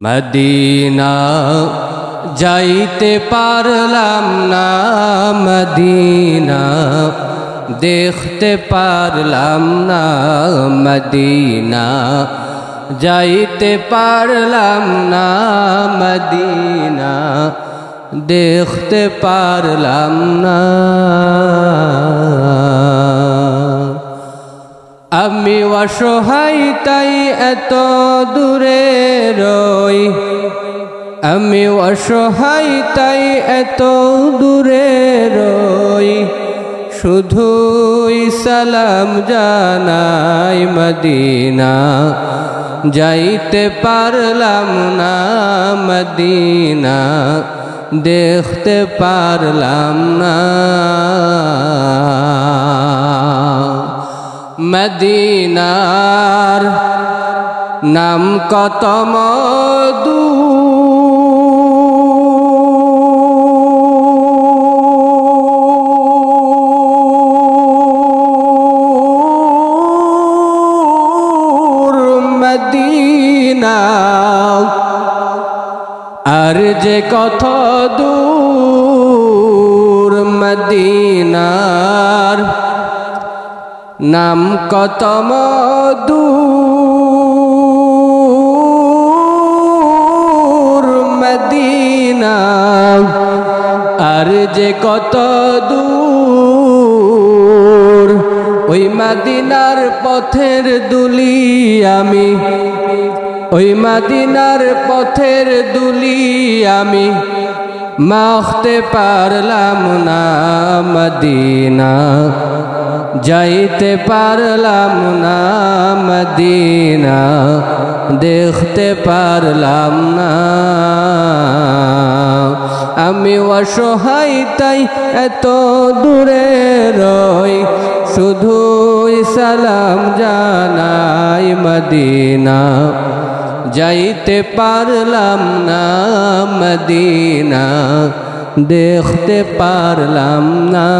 Medina যাইতে পারলাম না, মদিনা দেখতে পারলাম না, মদিনা যাইতে পারলাম না, মদিনা দেখতে পারলাম না। আমি অসহায় তাই এত দূরে রই, আমি অসহায় তাই এত দূরে রই, শুধুই সালাম জানাই মদিনা যাইতে পারলাম না, মদিনা দেখতে পারলাম না। মদিনার নাম কত মধু, মদিনা আর যে কত দূর, মদিনার নাম কত মধু, মদিনা আর যে কত দূর। ওই মদিনার পথের দুলি আমি, ওই মদিনার পথের দুলি আমি মাখতে পারলাম না, মদিনা যাইতে পারলাম না, মদিনা দেখতে পারলাম না। আমি অসহায় তাই এত দূরে রই, শুধুই সালাম জানাই মদিনা যাইতে পারলাম না, মদিনা দেখতে পারলাম না।